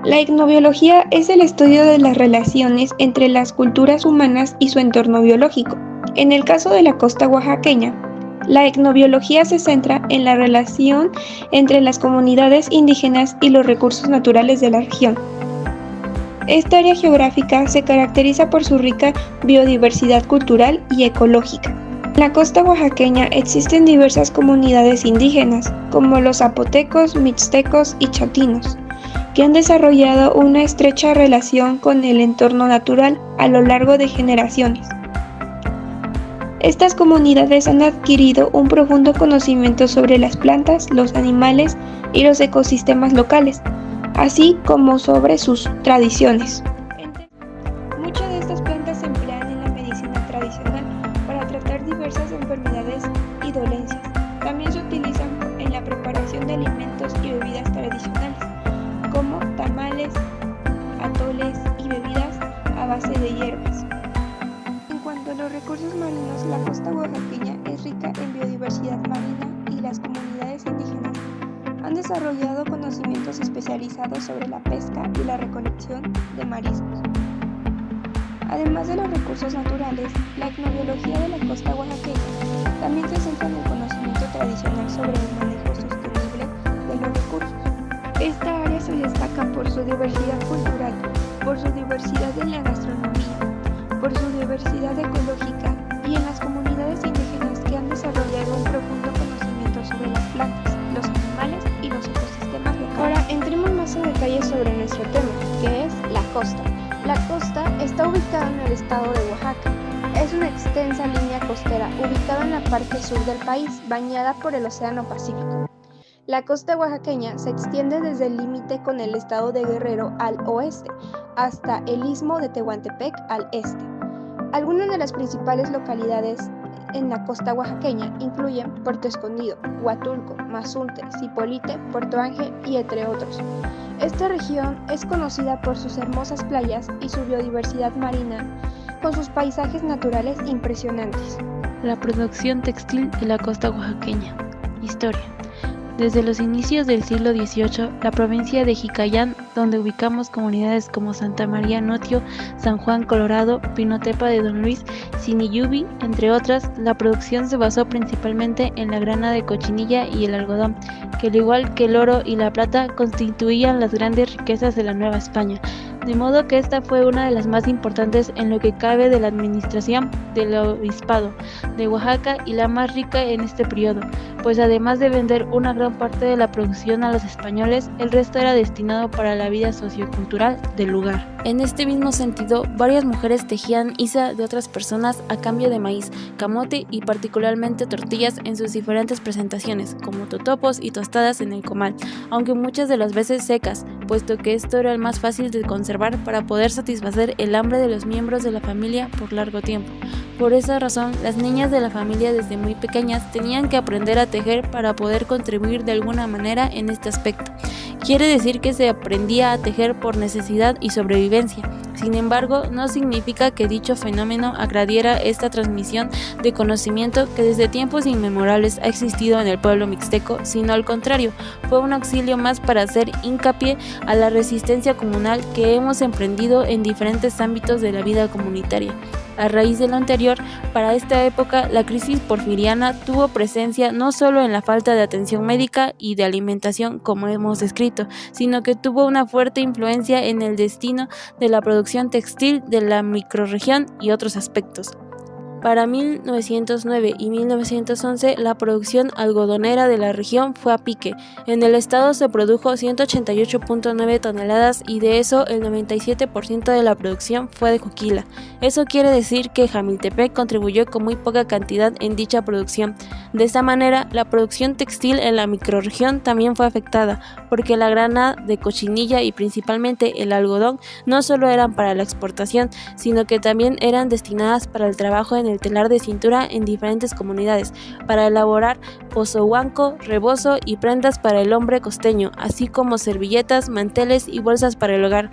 La etnobiología es el estudio de las relaciones entre las culturas humanas y su entorno biológico. En el caso de la costa oaxaqueña, la etnobiología se centra en la relación entre las comunidades indígenas y los recursos naturales de la región. Esta área geográfica se caracteriza por su rica biodiversidad cultural y ecológica. En la costa oaxaqueña existen diversas comunidades indígenas, como los zapotecos, mixtecos y chatinos, que han desarrollado una estrecha relación con el entorno natural a lo largo de generaciones. Estas comunidades han adquirido un profundo conocimiento sobre las plantas, los animales y los ecosistemas locales, así como sobre sus tradiciones. Muchas de estas plantas se emplean en la medicina tradicional para tratar diversas enfermedades y dolencias. También se utilizan en la preparación de alimentos y bebidas tradicionales, como tamales, atoles y bebidas a base de hierbas. En cuanto a los recursos marinos, la costa oaxaqueña es rica en biodiversidad marina y las comunidades indígenas han desarrollado conocimientos especializados sobre la pesca y la recolección de mariscos. Además de los recursos naturales, la etnobiología de la costa oaxaqueña también se centra en el conocimiento tradicional sobre el manejo sostenible de los recursos. Esta área se destaca por su diversidad cultural, por su diversidad en la gastronomía, por su diversidad ecológica y en las comunidades indígenas que han desarrollado un profundo conocimiento sobre las plantas, los animales y los ecosistemas locales. Ahora entremos más en detalle sobre nuestro tema, que es la costa. La costa está ubicada en el estado de Oaxaca. Es una extensa línea costera ubicada en la parte sur del país, bañada por el Océano Pacífico. La costa oaxaqueña se extiende desde el límite con el estado de Guerrero al oeste, hasta el istmo de Tehuantepec al este. Algunas de las principales localidades en la costa oaxaqueña incluyen Puerto Escondido, Huatulco, Mazunte, Zipolite, Puerto Ángel y entre otros. Esta región es conocida por sus hermosas playas y su biodiversidad marina, con sus paisajes naturales impresionantes. La producción textil de la costa oaxaqueña. Historia. Desde los inicios del siglo XVIII, la provincia de Jicayán, donde ubicamos comunidades como Santa María Notio, San Juan Colorado, Pinotepa de Don Luis, Siniyubi, entre otras, la producción se basó principalmente en la grana de cochinilla y el algodón, que al igual que el oro y la plata constituían las grandes riquezas de la Nueva España, de modo que esta fue una de las más importantes en lo que cabe de la administración del obispado de Oaxaca y la más rica en este periodo, pues además de vender una gran parte de la producción a los españoles, el resto era destinado para la vida sociocultural del lugar. En este mismo sentido, varias mujeres tejían isa de otras personas a cambio de maíz, camote y particularmente tortillas en sus diferentes presentaciones, como totopos y tostadas en el comal, aunque muchas de las veces secas, puesto que esto era el más fácil de conservar para poder satisfacer el hambre de los miembros de la familia por largo tiempo. Por esa razón, las niñas de la familia desde muy pequeñas tenían que aprender a tejer para poder contribuir de alguna manera en este aspecto. Quiere decir que se aprendía a tejer por necesidad y sobrevivencia. Sin embargo, no significa que dicho fenómeno agradiera esta transmisión de conocimiento que desde tiempos inmemorables ha existido en el pueblo mixteco, sino al contrario, fue un auxilio más para hacer hincapié a la resistencia comunal que hemos emprendido en diferentes ámbitos de la vida comunitaria. A raíz de lo anterior, para esta época la crisis porfiriana tuvo presencia no solo en la falta de atención médica y de alimentación como hemos descrito, sino que tuvo una fuerte influencia en el destino de la producción textil de la microrregión y otros aspectos. Para 1909 y 1911, la producción algodonera de la región fue a pique. En el estado se produjo 188.9 toneladas y de eso el 97% de la producción fue de Coquila. Eso quiere decir que Jamiltepec contribuyó con muy poca cantidad en dicha producción. De esta manera, la producción textil en la microrregión también fue afectada, porque la grana de cochinilla y principalmente el algodón no solo eran para la exportación, sino que también eran destinadas para el trabajo en el telar de cintura en diferentes comunidades, para elaborar pozohuanco, rebozo y prendas para el hombre costeño, así como servilletas, manteles y bolsas para el hogar.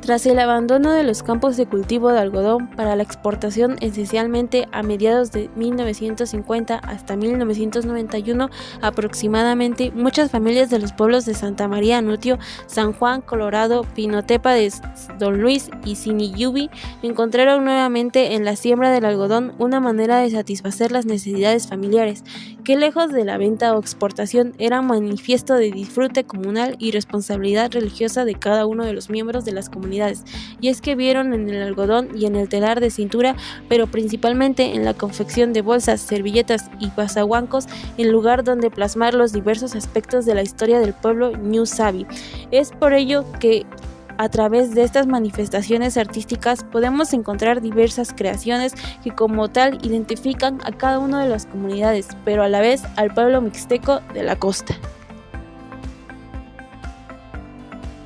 Tras el abandono de los campos de cultivo de algodón para la exportación esencialmente a mediados de 1950 hasta 1991 aproximadamente, muchas familias de los pueblos de Santa María Nutio, San Juan, Colorado, Pinotepa de Don Luis y Siniyubi encontraron nuevamente en la siembra del algodón una manera de satisfacer las necesidades familiares, que lejos de la venta o exportación era manifiesto de disfrute comunal y responsabilidad religiosa de cada uno de los miembros de las comunidades. Y es que vieron en el algodón y en el telar de cintura, pero principalmente en la confección de bolsas, servilletas y pasaguancos, el lugar donde plasmar los diversos aspectos de la historia del pueblo Ñu Sabi. Es por ello que a través de estas manifestaciones artísticas podemos encontrar diversas creaciones que como tal identifican a cada una de las comunidades, pero a la vez al pueblo mixteco de la costa.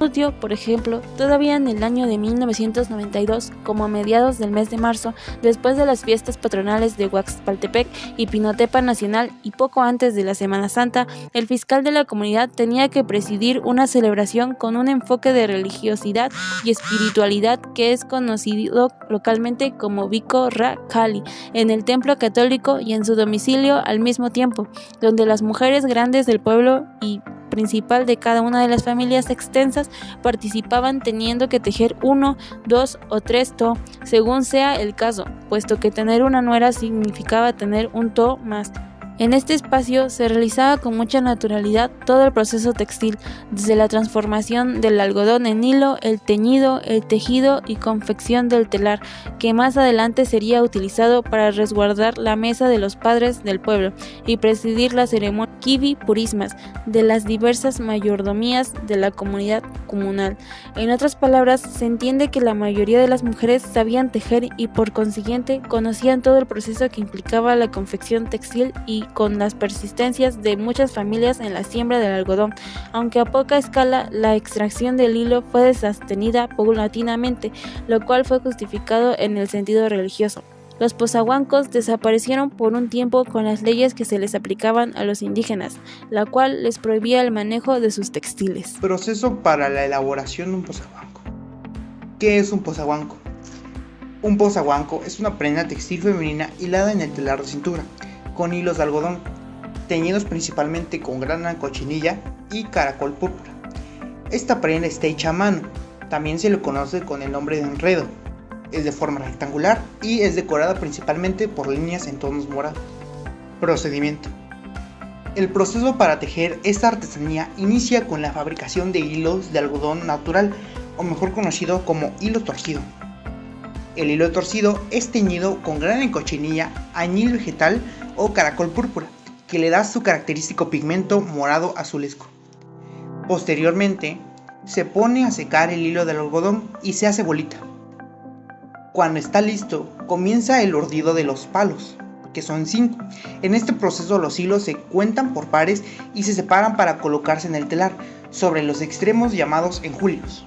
Nutio, por ejemplo, todavía en el año de 1992, como a mediados del mes de marzo, después de las fiestas patronales de Huaxpaltepec y Pinotepa Nacional y poco antes de la Semana Santa, el fiscal de la comunidad tenía que presidir una celebración con un enfoque de religiosidad y espiritualidad que es conocido localmente como Biko Ra Kali, en el templo católico y en su domicilio al mismo tiempo, donde las mujeres grandes del pueblo y principal de cada una de las familias extensas participaban teniendo que tejer 1, 2 o 3 to, según sea el caso, puesto que tener una nuera significaba tener un to más. En este espacio se realizaba con mucha naturalidad todo el proceso textil, desde la transformación del algodón en hilo, el teñido, el tejido y confección del telar, que más adelante sería utilizado para resguardar la mesa de los padres del pueblo y presidir la ceremonia kivi purismas de las diversas mayordomías de la comunidad comunal. En otras palabras, se entiende que la mayoría de las mujeres sabían tejer y por consiguiente conocían todo el proceso que implicaba la confección textil y con las persistencias de muchas familias en la siembra del algodón, aunque a poca escala la extracción del hilo fue sostenida paulatinamente, lo cual fue justificado en el sentido religioso. Los pozahuancos desaparecieron por un tiempo con las leyes que se les aplicaban a los indígenas, la cual les prohibía el manejo de sus textiles. Proceso para la elaboración de un pozahuanco. ¿Qué es un pozahuanco? Un pozahuanco es una prenda textil femenina hilada en el telar de cintura, con hilos de algodón, teñidos principalmente con grana cochinilla y caracol púrpura. Esta prenda está hecha a mano, también se le conoce con el nombre de enredo. Es de forma rectangular y es decorada principalmente por líneas en tonos morados. Procedimiento. El proceso para tejer esta artesanía inicia con la fabricación de hilos de algodón natural, o mejor conocido como hilo torcido. El hilo torcido es teñido con grana en cochinilla, añil vegetal o caracol púrpura, que le da su característico pigmento morado azulesco. Posteriormente, se pone a secar el hilo del algodón y se hace bolita. Cuando está listo, comienza el urdido de los palos, que son 5. En este proceso los hilos se cuentan por pares y se separan para colocarse en el telar, sobre los extremos llamados enjulios.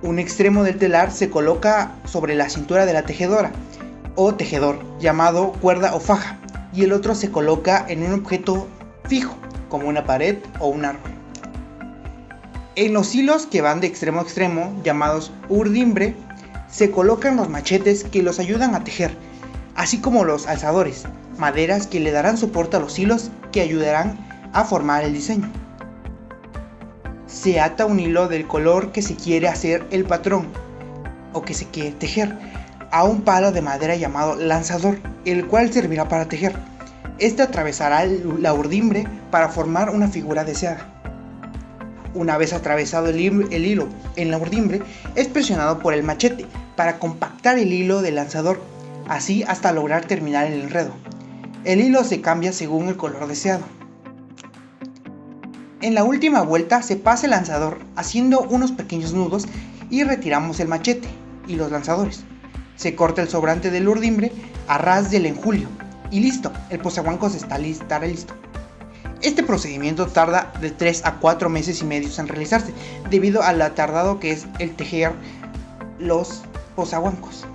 Un extremo del telar se coloca sobre la cintura de la tejedora, o tejedor, llamado cuerda o faja, y el otro se coloca en un objeto fijo, como una pared o un árbol. En los hilos que van de extremo a extremo, llamados urdimbre, se colocan los machetes que los ayudan a tejer, así como los alzadores, maderas que le darán soporte a los hilos que ayudarán a formar el diseño. Se ata un hilo del color que se quiere hacer el patrón, o que se quiere tejer, a un palo de madera llamado lanzador, el cual servirá para tejer. Este atravesará la urdimbre para formar una figura deseada. Una vez atravesado el hilo en la urdimbre, es presionado por el machete para compactar el hilo del lanzador, así hasta lograr terminar el enredo. El hilo se cambia según el color deseado. En la última vuelta se pasa el lanzador haciendo unos pequeños nudos y retiramos el machete y los lanzadores. Se corta el sobrante del urdimbre a ras del enjulio y listo, el pozahuanco estará listo. Este procedimiento tarda de 3 a 4 meses y medio en realizarse, debido a lo tardado que es el tejer los pozahuancos.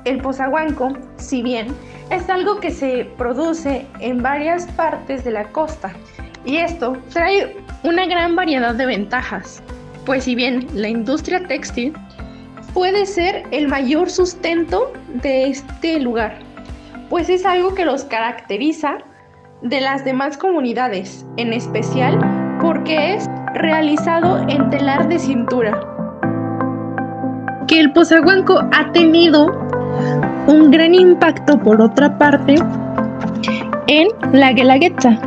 El pozahuanco, si bien es algo que se produce en varias partes de la costa, y esto trae una gran variedad de ventajas. Pues si bien la industria textil puede ser el mayor sustento de este lugar, pues es algo que los caracteriza de las demás comunidades, en especial porque es realizado en telar de cintura. Que el Pozahuanco ha tenido un gran impacto, por otra parte, en la Guelaguetza,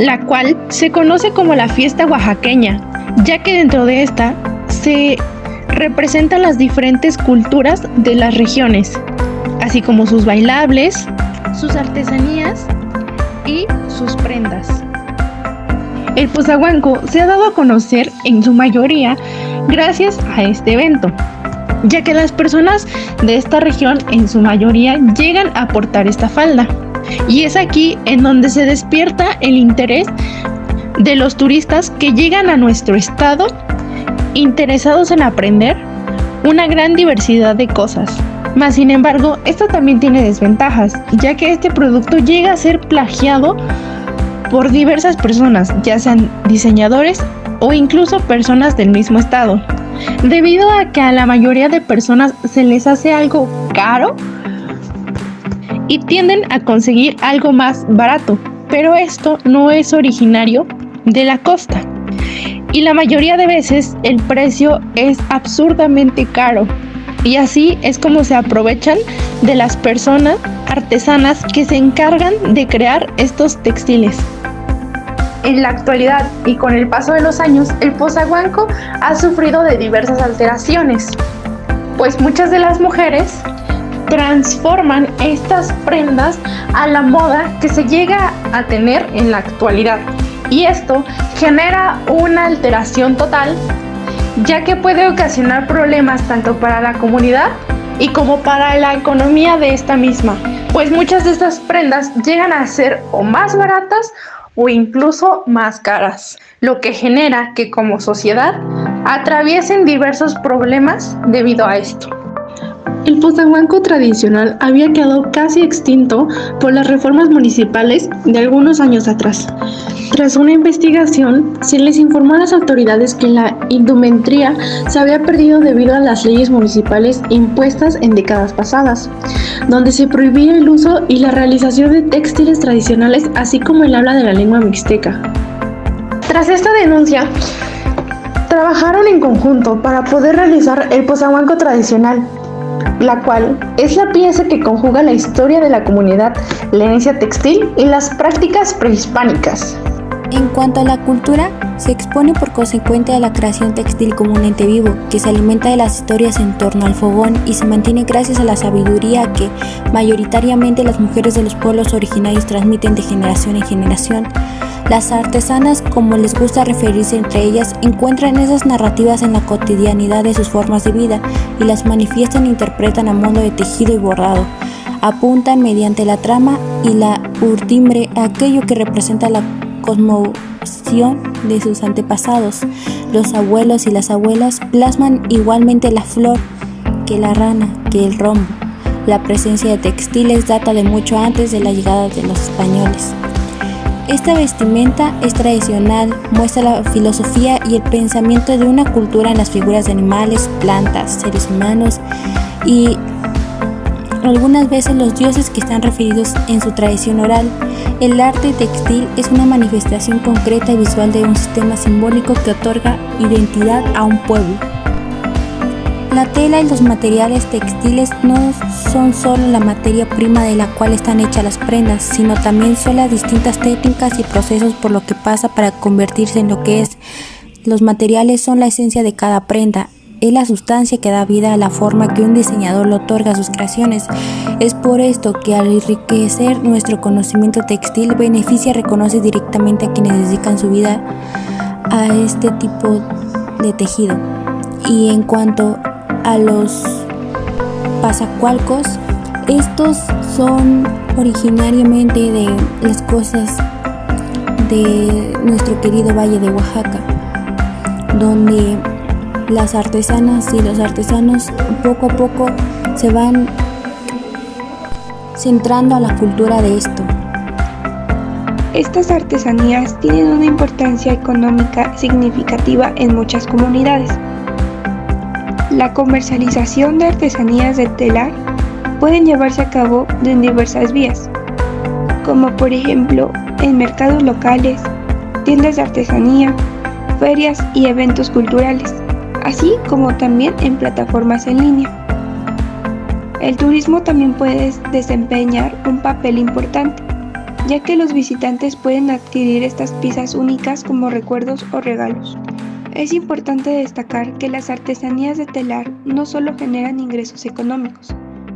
la cual se conoce como la fiesta oaxaqueña, ya que dentro de esta se representan las diferentes culturas de las regiones, así como sus bailables, sus artesanías y sus prendas. El Pozahuanco se ha dado a conocer en su mayoría gracias a este evento, ya que las personas de esta región en su mayoría llegan a portar esta falda. Y es aquí en donde se despierta el interés de los turistas que llegan a nuestro estado interesados en aprender una gran diversidad de cosas. Mas sin embargo, esto también tiene desventajas, ya que este producto llega a ser plagiado por diversas personas, ya sean diseñadores o incluso personas del mismo estado, debido a que a la mayoría de personas se les hace algo caro y tienden a conseguir algo más barato, pero esto no es originario de la costa y la mayoría de veces el precio es absurdamente caro, y así es como se aprovechan de las personas artesanas que se encargan de crear estos textiles. En la actualidad y con el paso de los años, el Pozahuanco ha sufrido de diversas alteraciones, pues muchas de las mujeres transforman estas prendas a la moda que se llega a tener en la actualidad, y esto genera una alteración total, ya que puede ocasionar problemas tanto para la comunidad y como para la economía de esta misma, pues muchas de estas prendas llegan a ser o más baratas o incluso más caras, lo que genera que como sociedad atraviesen diversos problemas debido a esto. El Pozahuanco tradicional había quedado casi extinto por las reformas municipales de algunos años atrás. Tras una investigación, se les informó a las autoridades que la indumentría se había perdido debido a las leyes municipales impuestas en décadas pasadas, donde se prohibía el uso y la realización de textiles tradicionales, así como el habla de la lengua mixteca. Tras esta denuncia, trabajaron en conjunto para poder realizar el Pozahuanco tradicional, la cual es la pieza que conjuga la historia de la comunidad, la herencia textil y las prácticas prehispánicas. En cuanto a la cultura, se expone por consecuente a la creación textil como un ente vivo, que se alimenta de las historias en torno al fogón y se mantiene gracias a la sabiduría que mayoritariamente las mujeres de los pueblos originarios transmiten de generación en generación. Las artesanas, como les gusta referirse entre ellas, encuentran esas narrativas en la cotidianidad de sus formas de vida y las manifiestan e interpretan a modo de tejido y bordado. Apuntan mediante la trama y la urdimbre a aquello que representa la cosmovisión de sus antepasados. Los abuelos y las abuelas plasman igualmente la flor que la rana, que el rombo. La presencia de textiles data de mucho antes de la llegada de los españoles. Esta vestimenta es tradicional, muestra la filosofía y el pensamiento de una cultura en las figuras de animales, plantas, seres humanos y algunas veces los dioses que están referidos en su tradición oral. El arte textil es una manifestación concreta y visual de un sistema simbólico que otorga identidad a un pueblo. La tela y los materiales textiles no son solo la materia prima de la cual están hechas las prendas, sino también son las distintas técnicas y procesos por lo que pasa para convertirse en lo que es. Los materiales son la esencia de cada prenda. Es la sustancia que da vida a la forma que un diseñador le otorga a sus creaciones. Es por esto que al enriquecer nuestro conocimiento textil beneficia y reconoce directamente a quienes dedican su vida a este tipo de tejido. Y en cuanto a los pazacualcos, estos son originariamente de las cosas de nuestro querido Valle de Oaxaca, donde las artesanas y los artesanos poco a poco se van centrando a la cultura de esto. Estas artesanías tienen una importancia económica significativa en muchas comunidades. La comercialización de artesanías de telar pueden llevarse a cabo de diversas vías, como por ejemplo en mercados locales, tiendas de artesanía, ferias y eventos culturales, así como también en plataformas en línea. El turismo también puede desempeñar un papel importante, ya que los visitantes pueden adquirir estas piezas únicas como recuerdos o regalos. Es importante destacar que las artesanías de telar no solo generan ingresos económicos,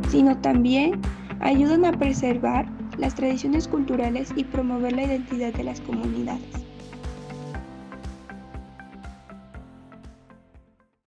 sino también ayudan a preservar las tradiciones culturales y promover la identidad de las comunidades.